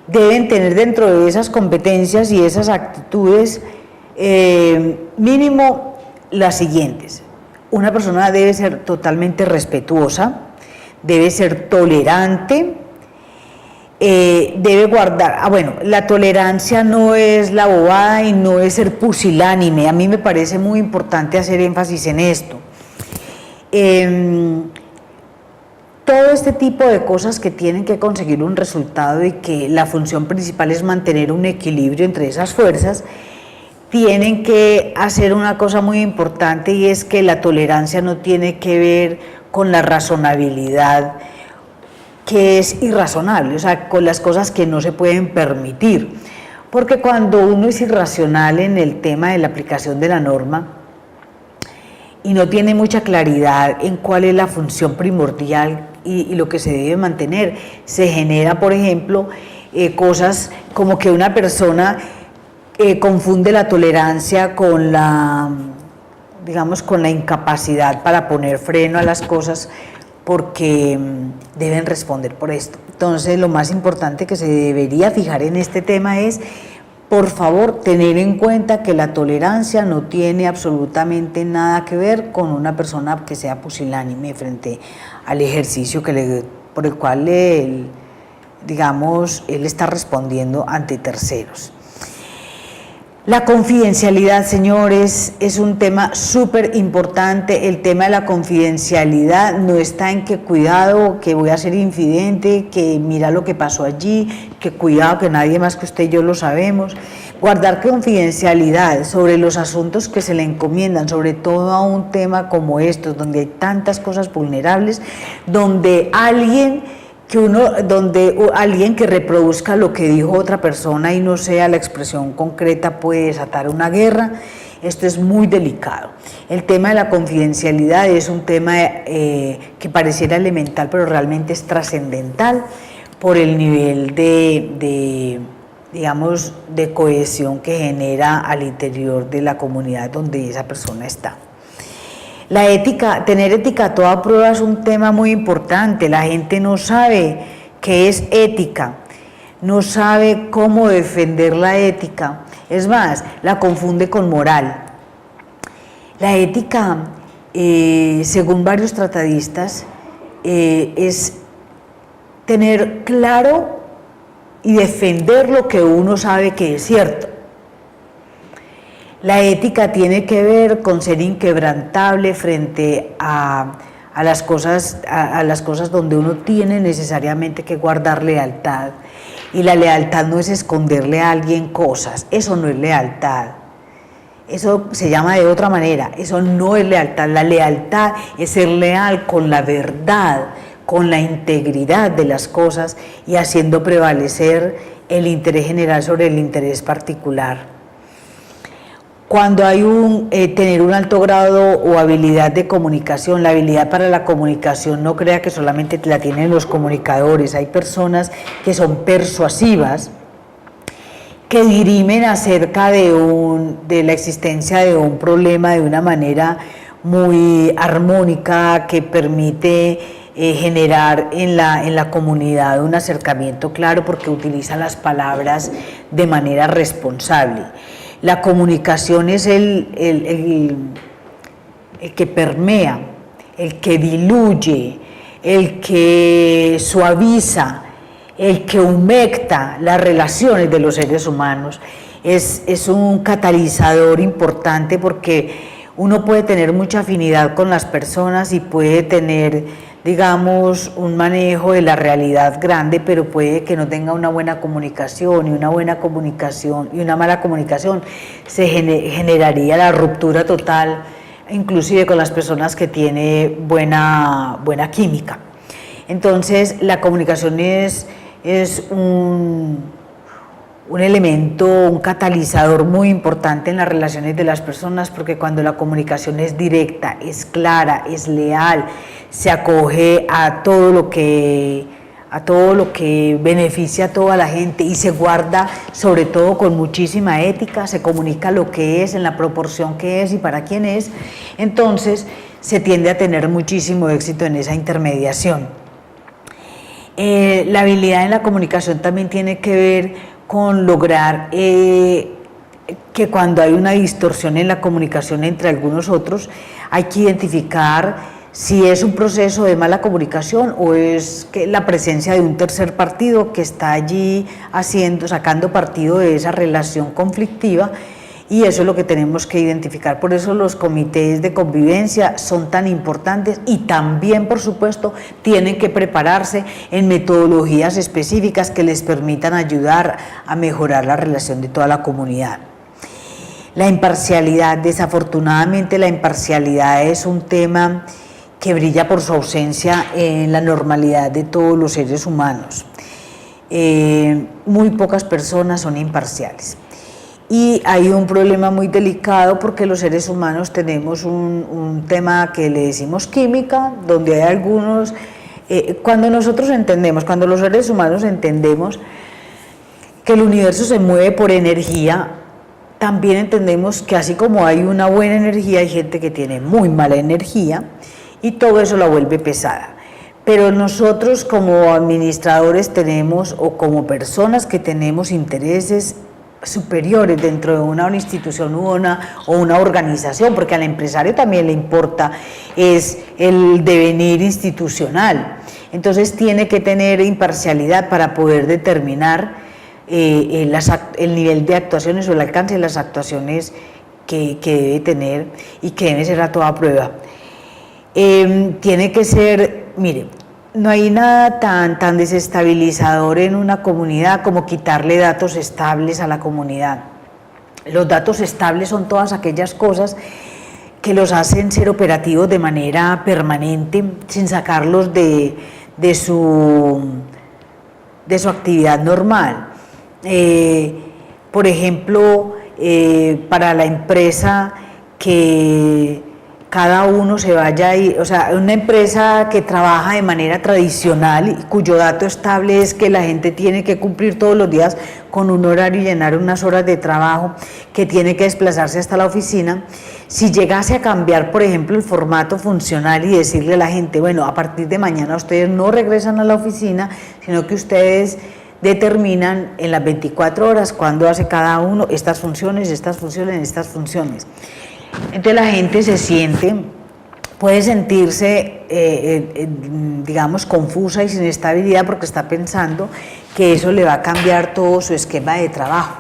deben tener dentro de esas competencias y esas actitudes mínimo las siguientes. Una persona debe ser totalmente respetuosa, debe ser tolerante, debe guardar, la tolerancia no es la bobada y no es ser pusilánime. A mí me parece muy importante hacer énfasis en esto. Todo este tipo de cosas que tienen que conseguir un resultado y que la función principal es mantener un equilibrio entre esas fuerzas, tienen que hacer una cosa muy importante, y es que la tolerancia no tiene que ver con la razonabilidad, que es irrazonable, o sea, con las cosas que no se pueden permitir, porque cuando uno es irracional en el tema de la aplicación de la norma y no tiene mucha claridad en cuál es la función primordial y lo que se debe mantener, se genera, por ejemplo, cosas como que una persona confunde la tolerancia con la incapacidad para poner freno a las cosas, porque deben responder por esto. Entonces, lo más importante que se debería fijar en este tema es, por favor, tener en cuenta que la tolerancia no tiene absolutamente nada que ver con una persona que sea pusilánime frente al ejercicio por el cual él está respondiendo ante terceros. La confidencialidad, señores, es un tema súper importante. El tema de la confidencialidad no está en que cuidado, que voy a ser infidente, que mira lo que pasó allí, que cuidado, que nadie más que usted y yo lo sabemos. Guardar confidencialidad sobre los asuntos que se le encomiendan, sobre todo a un tema como estos, donde hay tantas cosas vulnerables, donde alguien que reproduzca lo que dijo otra persona y no sea la expresión concreta puede desatar una guerra. Esto es muy delicado. El tema de la confidencialidad es un tema que pareciera elemental, pero realmente es trascendental por el nivel de digamos, de cohesión que genera al interior de la comunidad donde esa persona está. La ética, tener ética a toda prueba es un tema muy importante. La gente no sabe qué es ética, no sabe cómo defender la ética. Es más, la confunde con moral. La ética, según varios tratadistas, es tener claro y defender lo que uno sabe que es cierto. La ética tiene que ver con ser inquebrantable frente a las cosas donde uno tiene necesariamente que guardar lealtad. Y la lealtad no es esconderle a alguien cosas, eso no es lealtad. Eso se llama de otra manera, eso no es lealtad. La lealtad es ser leal con la verdad, con la integridad de las cosas y haciendo prevalecer el interés general sobre el interés particular. Cuando hay tener un alto grado o habilidad de comunicación, la habilidad para la comunicación no crea que solamente la tienen los comunicadores, hay personas que son persuasivas, que dirimen acerca de la existencia de un problema de una manera muy armónica que permite generar en la comunidad un acercamiento claro porque utiliza las palabras de manera responsable. La comunicación es el que permea, el que diluye, el que suaviza, el que humecta las relaciones de los seres humanos. Es un catalizador importante porque uno puede tener mucha afinidad con las personas y puede tener, digamos, un manejo de la realidad grande, pero puede que no tenga una buena comunicación, y una buena comunicación y una mala comunicación se generaría la ruptura total, inclusive con las personas que tienen buena química. Entonces, la comunicación es un elemento, un catalizador muy importante en las relaciones de las personas, porque cuando la comunicación es directa, es clara, es leal, se acoge a todo lo que beneficia a toda la gente y se guarda sobre todo con muchísima ética, se comunica lo que es, en la proporción que es y para quién es, entonces se tiende a tener muchísimo éxito en esa intermediación. La habilidad en la comunicación también tiene que ver con lograr que cuando hay una distorsión en la comunicación entre algunos otros, hay que identificar si es un proceso de mala comunicación o es que la presencia de un tercer partido que está allí sacando partido de esa relación conflictiva, y eso es lo que tenemos que identificar. Por eso los comités de convivencia son tan importantes y también, por supuesto, tienen que prepararse en metodologías específicas que les permitan ayudar a mejorar la relación de toda la comunidad. La imparcialidad, desafortunadamente la imparcialidad es un tema que brilla por su ausencia en la normalidad de todos los seres humanos. Muy pocas personas son imparciales. Y hay un problema muy delicado porque los seres humanos tenemos un tema que le decimos química, donde hay algunos, cuando los seres humanos entendemos que el universo se mueve por energía, también entendemos que así como hay una buena energía, hay gente que tiene muy mala energía y todo eso la vuelve pesada. Pero nosotros como administradores tenemos, o como personas que tenemos intereses superiores dentro de una institución o una organización, porque al empresario también le importa es el devenir institucional, entonces tiene que tener imparcialidad para poder determinar el nivel de actuaciones o el alcance de las actuaciones que debe tener y que debe ser a toda prueba. Tiene que ser, mire, no hay nada tan desestabilizador en una comunidad como quitarle datos estables a la comunidad. Los datos estables son todas aquellas cosas que los hacen ser operativos de manera permanente, sin sacarlos de su actividad normal. Por ejemplo, para la empresa que cada uno se vaya ahí, o sea, una empresa que trabaja de manera tradicional y cuyo dato estable es que la gente tiene que cumplir todos los días con un horario y llenar unas horas de trabajo, que tiene que desplazarse hasta la oficina. Si llegase a cambiar, por ejemplo, el formato funcional y decirle a la gente, bueno, a partir de mañana ustedes no regresan a la oficina, sino que ustedes determinan en las 24 horas cuándo hace cada uno estas funciones, estas funciones, estas funciones. Entonces la gente puede sentirse, digamos, confusa y sin estabilidad porque está pensando que eso le va a cambiar todo su esquema de trabajo.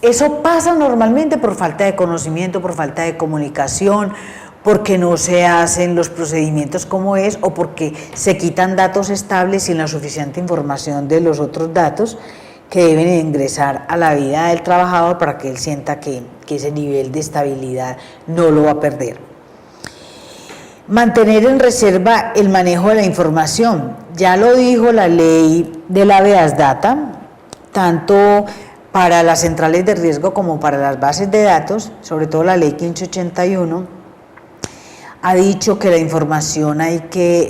Eso pasa normalmente por falta de conocimiento, por falta de comunicación, porque no se hacen los procedimientos como es o porque se quitan datos estables sin la suficiente información de los otros datos que deben ingresar a la vida del trabajador para que él sienta que ese nivel de estabilidad no lo va a perder. Mantener en reserva el manejo de la información. Ya lo dijo la ley de la habeas data, tanto para las centrales de riesgo como para las bases de datos, sobre todo la ley 1581, ha dicho que la información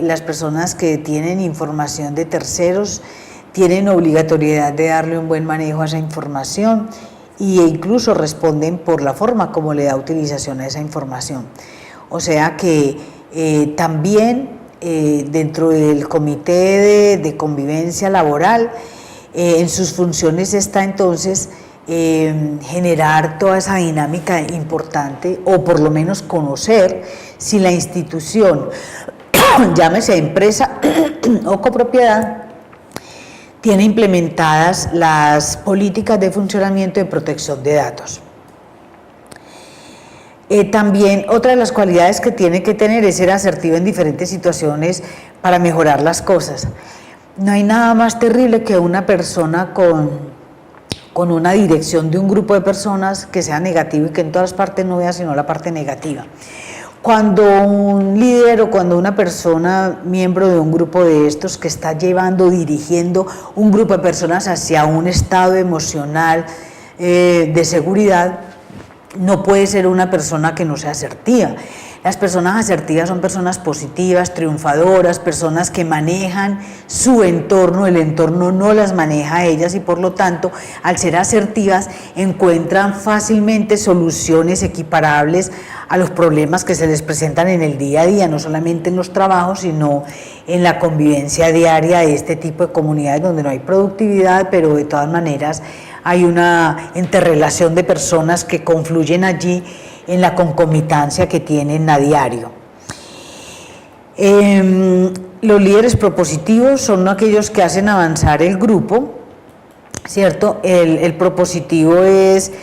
las personas que tienen información de terceros tienen obligatoriedad de darle un buen manejo a esa información e incluso responden por la forma como le da utilización a esa información. O sea que también dentro del comité de convivencia laboral, en sus funciones está entonces generar toda esa dinámica importante o por lo menos conocer si la institución, llámese empresa o copropiedad, tiene implementadas las políticas de funcionamiento de protección de datos. También otra de las cualidades que tiene que tener es ser asertivo en diferentes situaciones para mejorar las cosas. No hay nada más terrible que una persona con una dirección de un grupo de personas que sea negativo y que en todas partes no vea sino la parte negativa. Cuando un líder o cuando una persona, miembro de un grupo de estos que está dirigiendo un grupo de personas hacia un estado emocional de seguridad, no puede ser una persona que no sea asertiva. Las personas asertivas son personas positivas, triunfadoras, personas que manejan su entorno, el entorno no las maneja a ellas y por lo tanto, al ser asertivas, encuentran fácilmente soluciones equiparables a los problemas que se les presentan en el día a día, no solamente en los trabajos, sino en la convivencia diaria de este tipo de comunidades donde no hay productividad, pero de todas maneras hay una interrelación de personas que confluyen allí en la concomitancia que tienen a diario. Los líderes propositivos son aquellos que hacen avanzar el grupo, ¿cierto? El propositivo es,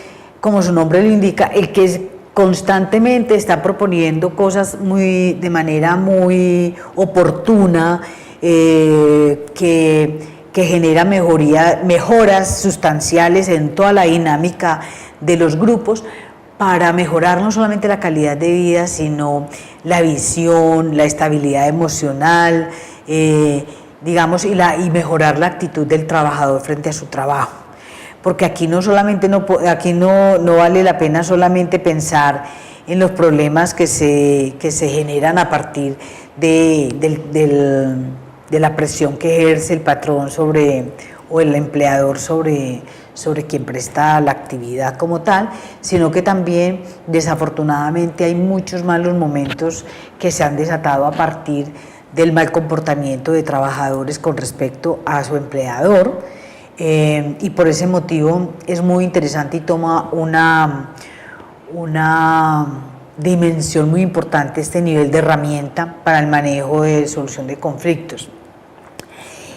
como su nombre lo indica, el que constantemente está proponiendo cosas de manera muy oportuna, que genera mejoras sustanciales en toda la dinámica de los grupos, para mejorar no solamente la calidad de vida, sino la visión, la estabilidad emocional, digamos, y mejorar la actitud del trabajador frente a su trabajo. Porque aquí no vale la pena solamente pensar en los problemas que se generan a partir de la presión que ejerce el patrón o el empleador sobre quien presta la actividad como tal, sino que también desafortunadamente hay muchos malos momentos que se han desatado a partir del mal comportamiento de trabajadores con respecto a su empleador, y por ese motivo es muy interesante y toma una dimensión muy importante este nivel de herramienta para el manejo de solución de conflictos.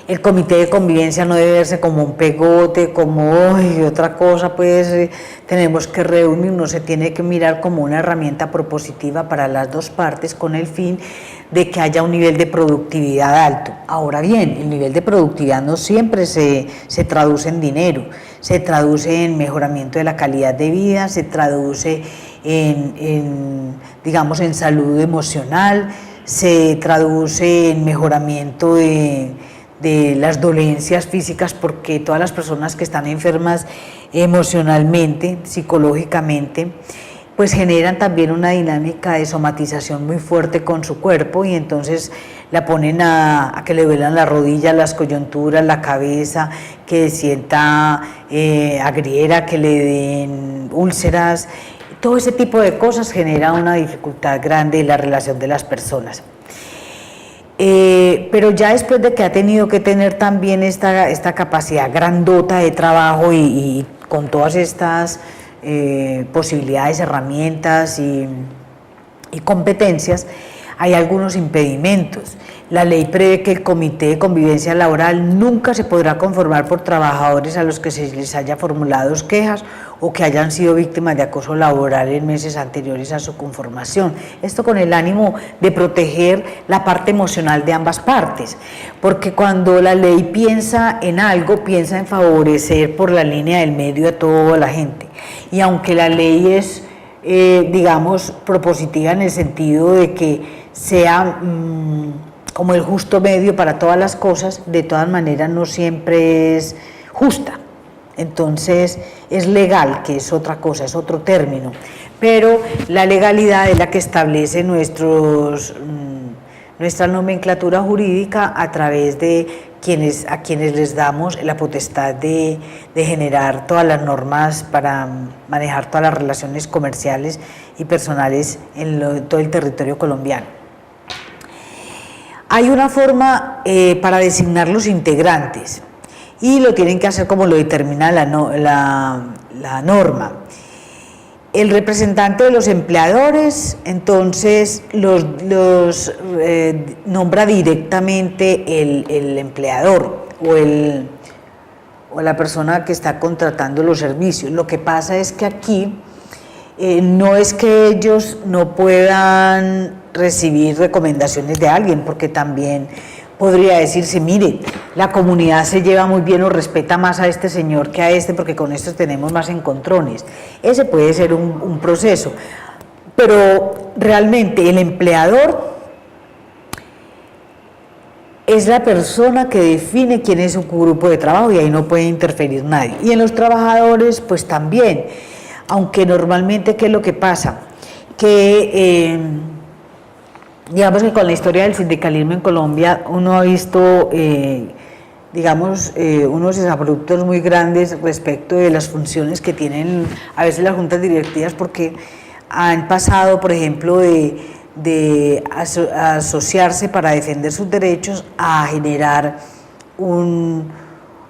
El comité de convivencia no debe verse como un pegote, como otra cosa, pues tenemos que reunirnos, se tiene que mirar como una herramienta propositiva para las dos partes con el fin de que haya un nivel de productividad alto. Ahora bien, el nivel de productividad no siempre se traduce en dinero, se traduce en mejoramiento de la calidad de vida, se traduce digamos, en salud emocional, se traduce en mejoramiento de las dolencias físicas, porque todas las personas que están enfermas emocionalmente, psicológicamente, pues generan también una dinámica de somatización muy fuerte con su cuerpo, y entonces la ponen a que le duelan las rodillas, las coyunturas, la cabeza, que sienta agriera, que le den úlceras. Todo ese tipo de cosas genera una dificultad grande en la relación de las personas. Pero ya después de que ha tenido que tener también esta capacidad grandota de trabajo y con todas estas posibilidades, herramientas y competencias, hay algunos impedimentos. La ley prevé que el Comité de Convivencia Laboral nunca se podrá conformar por trabajadores a los que se les haya formulado quejas o que hayan sido víctimas de acoso laboral en meses anteriores a su conformación. Esto con el ánimo de proteger la parte emocional de ambas partes, porque cuando la ley piensa en algo, piensa en favorecer por la línea del medio a toda la gente. Y aunque la ley es, digamos, propositiva en el sentido de que sea como el justo medio para todas las cosas, de todas maneras no siempre es justa. Entonces es legal, que es otra cosa, es otro término, pero la legalidad es la que establece nuestra nomenclatura jurídica a través de a quienes les damos la potestad de generar todas las normas para manejar todas las relaciones comerciales y personales en todo el territorio colombiano. Hay una forma para designar los integrantes y lo tienen que hacer como lo determina la norma. El representante de los empleadores, entonces, los nombra directamente el empleador o la persona que está contratando los servicios. Lo que pasa es que aquí no es que ellos no puedan recibir recomendaciones de alguien, porque también podría decirse, mire, la comunidad se lleva muy bien o respeta más a este señor que a este, porque con estos tenemos más encontrones. Ese puede ser un proceso, pero realmente el empleador es la persona que define quién es su grupo de trabajo y ahí no puede interferir nadie. Y en los trabajadores, pues también, aunque normalmente, ¿qué es lo que pasa? Que digamos que con la historia del sindicalismo en Colombia uno ha visto, digamos, unos desabruptos muy grandes respecto de las funciones que tienen a veces las juntas directivas, porque han pasado, por ejemplo, de asociarse para defender sus derechos a generar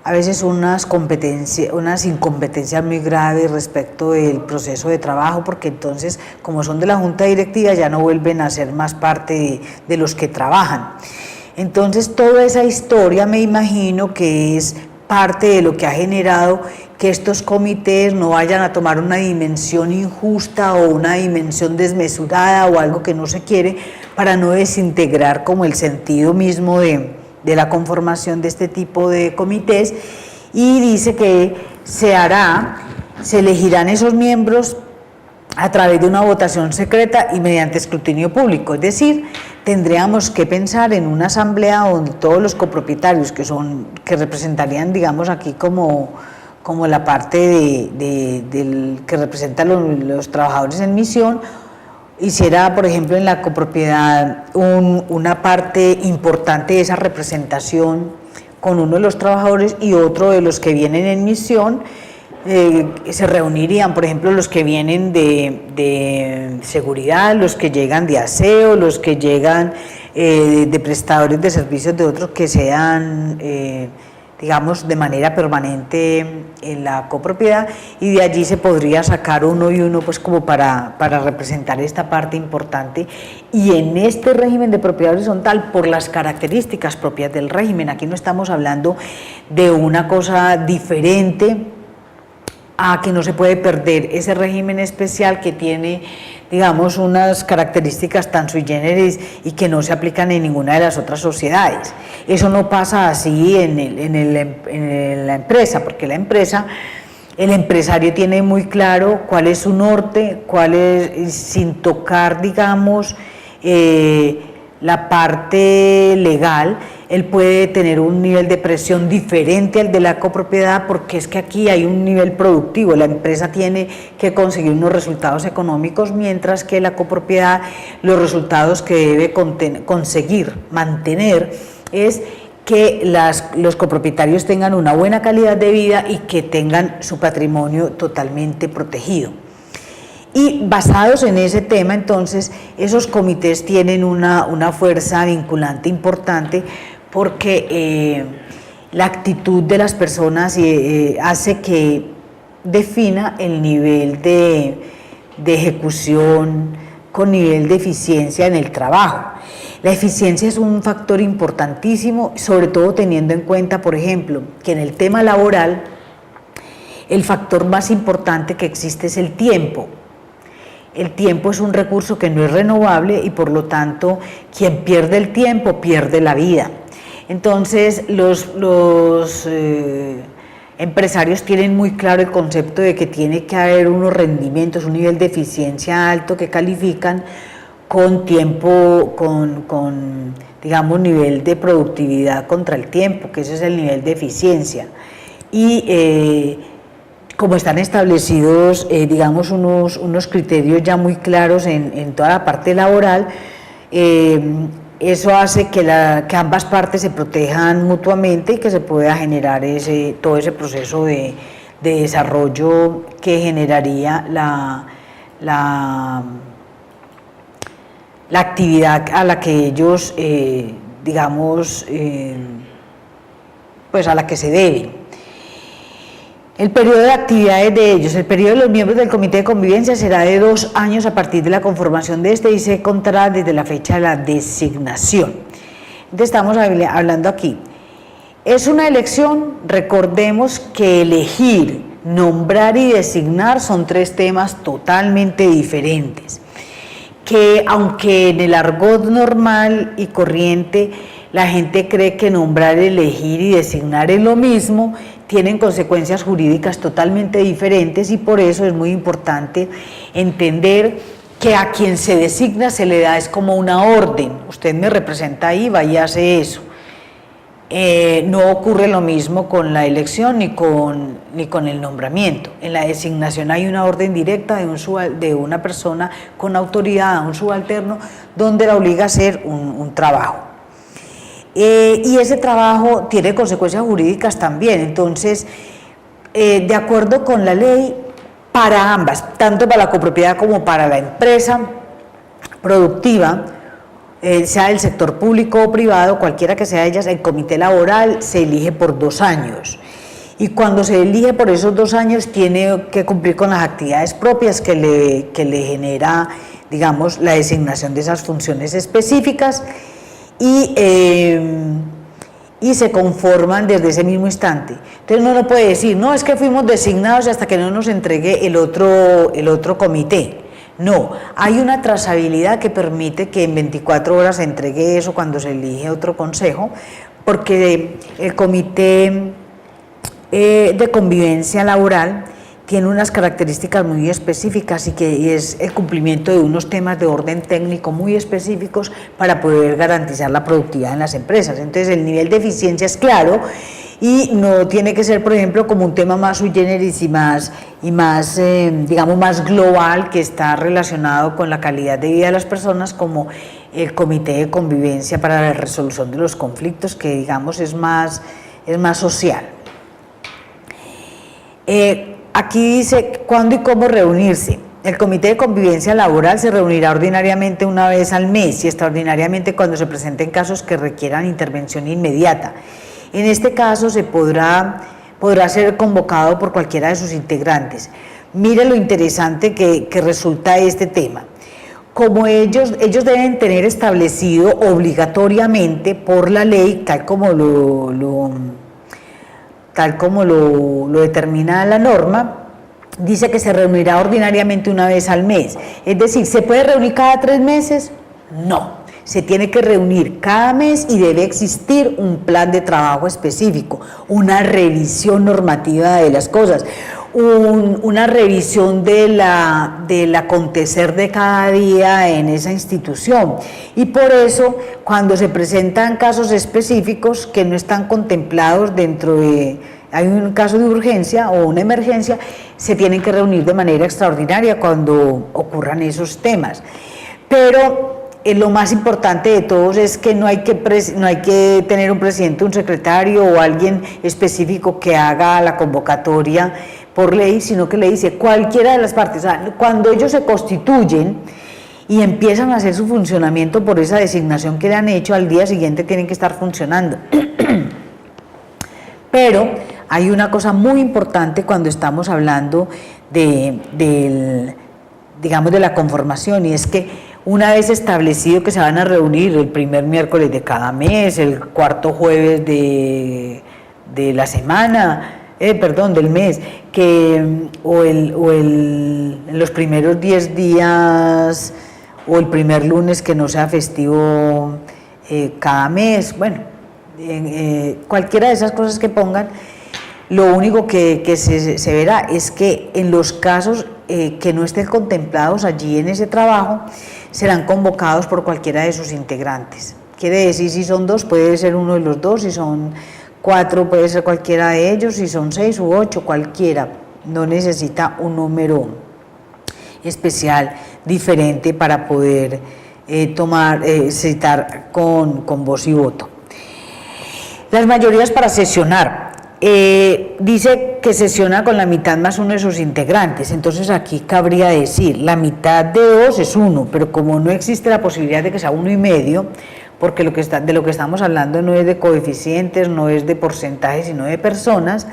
a veces unas incompetencias muy graves respecto del proceso de trabajo, porque entonces, como son de la junta directiva, ya no vuelven a ser más parte de los que trabajan. Entonces, toda esa historia me imagino que es parte de lo que ha generado que estos comités no vayan a tomar una dimensión injusta o una dimensión desmesurada o algo que no se quiere, para no desintegrar como el sentido mismo de la conformación de este tipo de comités, y dice que se elegirán esos miembros a través de una votación secreta y mediante escrutinio público, es decir, tendríamos que pensar en una asamblea donde todos los copropietarios que representarían, digamos, aquí como la parte del que representa los trabajadores en misión, hiciera, por ejemplo, en la copropiedad una parte importante de esa representación con uno de los trabajadores y otro de los que vienen en misión. Se reunirían, por ejemplo, los que vienen de seguridad, los que llegan de aseo, los que llegan de prestadores de servicios de otros que sean digamos, de manera permanente en la copropiedad, y de allí se podría sacar uno y uno, pues como para representar esta parte importante. Y en este régimen de propiedad horizontal, por las características propias del régimen, aquí no estamos hablando de una cosa diferente a que no se puede perder ese régimen especial que tiene, digamos, unas características tan sui generis y que no se aplican en ninguna de las otras sociedades. Eso no pasa así en la empresa, porque el empresario tiene muy claro cuál es su norte, sin tocar, digamos, la parte legal. él puede tener un nivel de presión diferente al de la copropiedad, porque es que aquí hay un nivel productivo, la empresa tiene que conseguir unos resultados económicos, mientras que la copropiedad, los resultados que debe conseguir, mantener, es que los copropietarios tengan una buena calidad de vida y que tengan su patrimonio totalmente protegido. Y basados en ese tema, entonces, esos comités tienen una fuerza vinculante importante, porque la actitud de las personas hace que defina el nivel de ejecución con nivel de eficiencia en el trabajo. La eficiencia es un factor importantísimo, sobre todo teniendo en cuenta, por ejemplo, que en el tema laboral el factor más importante que existe es el tiempo. El tiempo es un recurso que no es renovable y por lo tanto quien pierde el tiempo pierde la vida. Entonces los empresarios tienen muy claro el concepto de que tiene que haber unos rendimientos, un nivel de eficiencia alto que califican con tiempo, digamos, nivel de productividad contra el tiempo, que ese es el nivel de eficiencia. Y como están establecidos, digamos, unos criterios ya muy claros en toda la parte laboral, eso hace que ambas partes se protejan mutuamente y que se pueda generar todo ese proceso de desarrollo que generaría la actividad a la que ellos, digamos, pues a la que se deben. El periodo de actividades de ellos, el periodo de los miembros del comité de convivencia será de 2 años a partir de la conformación de este y se contará desde la fecha de la designación. Entonces estamos hablando aquí. Es una elección, recordemos que elegir, nombrar y designar son 3 temas totalmente diferentes, que aunque en el argot normal y corriente la gente cree que nombrar, elegir y designar es lo mismo, tienen consecuencias jurídicas totalmente diferentes y por eso es muy importante entender que a quien se designa se le da es como una orden, usted me representa ahí, vaya y hace eso. No ocurre lo mismo con la elección ni con el nombramiento. En la designación hay una orden directa de una persona con autoridad a un subalterno donde la obliga a hacer un trabajo. Y ese trabajo tiene consecuencias jurídicas también, entonces, de acuerdo con la ley, para ambas, tanto para la copropiedad como para la empresa productiva, sea del sector público o privado, cualquiera que sea ellas, el comité laboral se elige por 2 años. Y cuando se elige por esos 2 años tiene que cumplir con las actividades propias que le genera, digamos, la designación de esas funciones específicas y se conforman desde ese mismo instante. Entonces uno no puede decir, no, es que fuimos designados hasta que no nos entregue el otro comité. No, hay una trazabilidad que permite que en 24 horas se entregue eso cuando se elige otro consejo, porque el comité de convivencia laboral tiene unas características muy específicas y que es el cumplimiento de unos temas de orden técnico muy específicos para poder garantizar la productividad en las empresas. Entonces el nivel de eficiencia es claro y no tiene que ser, por ejemplo, como un tema más sui generis y más digamos, más global, que está relacionado con la calidad de vida de las personas, como el comité de convivencia para la resolución de los conflictos, que digamos es más social. Aquí dice cuándo y cómo reunirse. El comité de convivencia laboral se reunirá ordinariamente una vez al mes y extraordinariamente cuando se presenten casos que requieran intervención inmediata. En este caso se podrá ser convocado por cualquiera de sus integrantes. Mire lo interesante que resulta este tema. Como ellos deben tener establecido obligatoriamente por la ley, tal como lo determina la norma, dice que se reunirá ordinariamente una vez al mes. Es decir, ¿se puede reunir cada 3 meses? No. Se tiene que reunir cada mes y debe existir un plan de trabajo específico, una revisión normativa de las cosas. una revisión del acontecer de cada día en esa institución. Y por eso, cuando se presentan casos específicos que no están contemplados dentro de, hay un caso de urgencia o una emergencia, se tienen que reunir de manera extraordinaria cuando ocurran esos temas. Pero lo más importante de todos es que no hay que tener un presidente, un secretario o alguien específico que haga la convocatoria por ley, sino que le dice cualquiera de las partes. O sea, cuando ellos se constituyen y empiezan a hacer su funcionamiento por esa designación que le han hecho, al día siguiente tienen que estar funcionando. Pero hay una cosa muy importante cuando estamos hablando digamos, de la conformación, y es que una vez establecido que se van a reunir el primer miércoles de cada mes, el cuarto jueves de la semana, del mes, en los primeros 10 días o el primer lunes que no sea festivo cada mes, bueno, cualquiera de esas cosas que pongan, lo único que se verá es que en los casos que no estén contemplados allí en ese trabajo, serán convocados por cualquiera de sus integrantes. Quiere decir, si son 2, puede ser uno de los 2, si son 4, puede ser cualquiera de ellos, si son 6 u 8, cualquiera. No necesita un número especial diferente para poder citar con voz y voto. Las mayorías para sesionar. Dice que sesiona con la mitad más uno de sus integrantes, entonces aquí cabría decir, la mitad de 2 es 1, pero como no existe la posibilidad de que sea 1,5, porque de lo que estamos hablando no es de coeficientes, no es de porcentajes, sino de personas,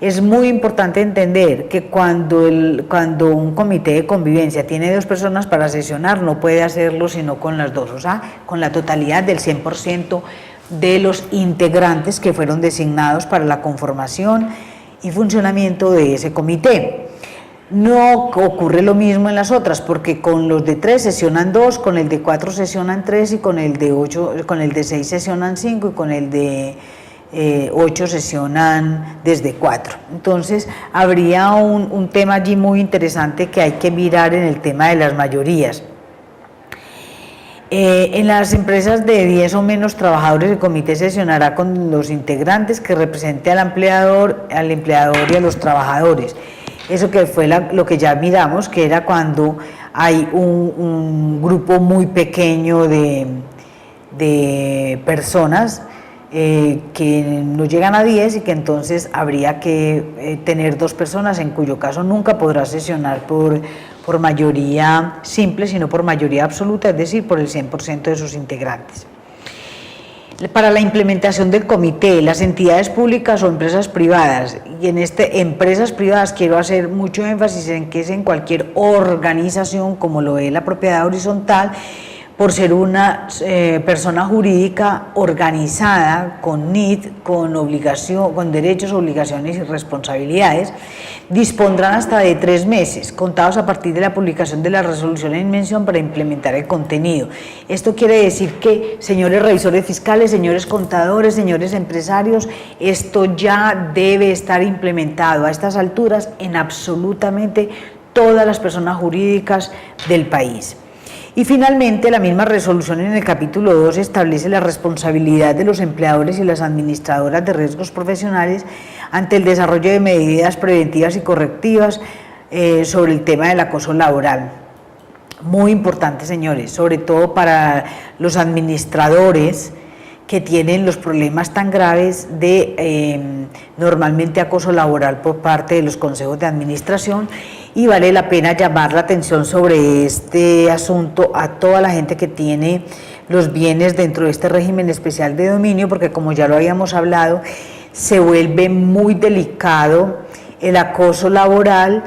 es muy importante entender que cuando un comité de convivencia tiene 2 personas para sesionar, no puede hacerlo sino con las 2, o sea, con la totalidad del 100% de los integrantes que fueron designados para la conformación y funcionamiento de ese comité. No ocurre lo mismo en las otras, porque con los de 3 sesionan 2, con el de 4 sesionan 3 y con el de 6 sesionan 5 y con el de 8 sesionan desde 4. Entonces habría un tema allí muy interesante que hay que mirar en el tema de las mayorías. En las empresas de 10 o menos trabajadores, el comité sesionará con los integrantes que represente al empleador y a los trabajadores. Eso que fue lo que ya miramos, que era cuando hay un grupo muy pequeño de personas que no llegan a 10 y que entonces habría que tener 2 personas, en cuyo caso nunca podrá sesionar por mayoría simple, sino por mayoría absoluta, es decir, por el 100% de sus integrantes. Para la implementación del comité, las entidades públicas o empresas privadas, y en empresas privadas quiero hacer mucho énfasis en que es en cualquier organización, como lo es la propiedad horizontal, por ser una persona jurídica organizada con NID, con derechos, obligaciones y responsabilidades, dispondrán hasta de 3 meses, contados a partir de la publicación de la resolución en mención para implementar el contenido. Esto quiere decir que, señores revisores fiscales, señores contadores, señores empresarios, esto ya debe estar implementado a estas alturas en absolutamente todas las personas jurídicas del país. Y finalmente, la misma resolución en el capítulo 2 establece la responsabilidad de los empleadores y las administradoras de riesgos profesionales ante el desarrollo de medidas preventivas y correctivas sobre el tema del acoso laboral. Muy importante, señores, sobre todo para los administradores que tienen los problemas tan graves de normalmente acoso laboral por parte de los consejos de administración, y vale la pena llamar la atención sobre este asunto a toda la gente que tiene los bienes dentro de este régimen especial de dominio, porque como ya lo habíamos hablado, se vuelve muy delicado el acoso laboral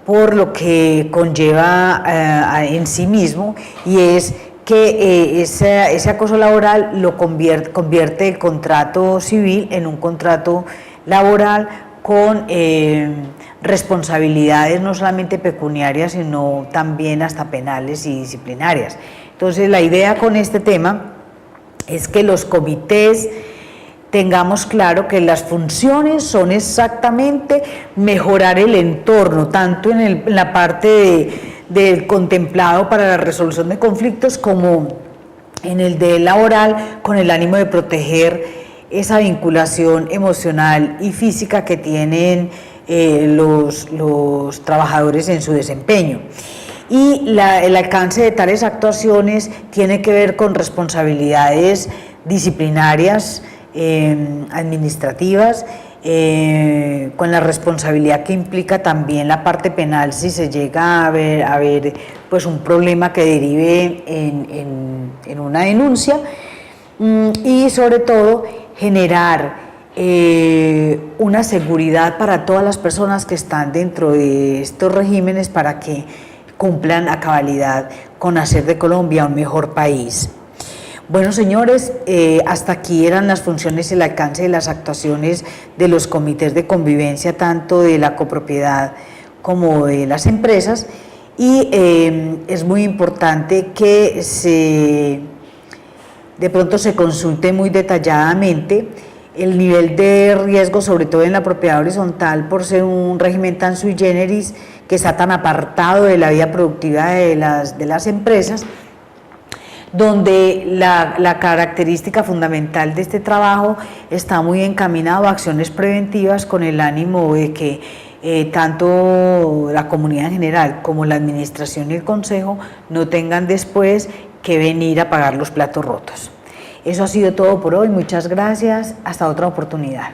por lo que conlleva en sí mismo, y es que ese acoso laboral lo convierte el contrato civil en un contrato laboral con responsabilidades no solamente pecuniarias, sino también hasta penales y disciplinarias. Entonces, la idea con este tema es que los comités tengamos claro que las funciones son exactamente mejorar el entorno, tanto en la parte del contemplado para la resolución de conflictos como en el de laboral, con el ánimo de proteger esa vinculación emocional y física que tienen los trabajadores en su desempeño. Y el alcance de tales actuaciones tiene que ver con responsabilidades disciplinarias, administrativas, con la responsabilidad que implica también la parte penal si se llega a ver pues un problema que derive en una denuncia, y sobre todo generar una seguridad para todas las personas que están dentro de estos regímenes para que cumplan a cabalidad con hacer de Colombia un mejor país. Bueno, señores, hasta aquí eran las funciones y el alcance de las actuaciones de los comités de convivencia, tanto de la copropiedad como de las empresas, y es muy importante que de pronto se consulte muy detalladamente el nivel de riesgo, sobre todo en la propiedad horizontal, por ser un régimen tan sui generis, que está tan apartado de la vida productiva de las empresas, donde la característica fundamental de este trabajo está muy encaminado a acciones preventivas con el ánimo de que tanto la comunidad en general como la administración y el consejo no tengan después que venir a pagar los platos rotos. Eso ha sido todo por hoy, muchas gracias, hasta otra oportunidad.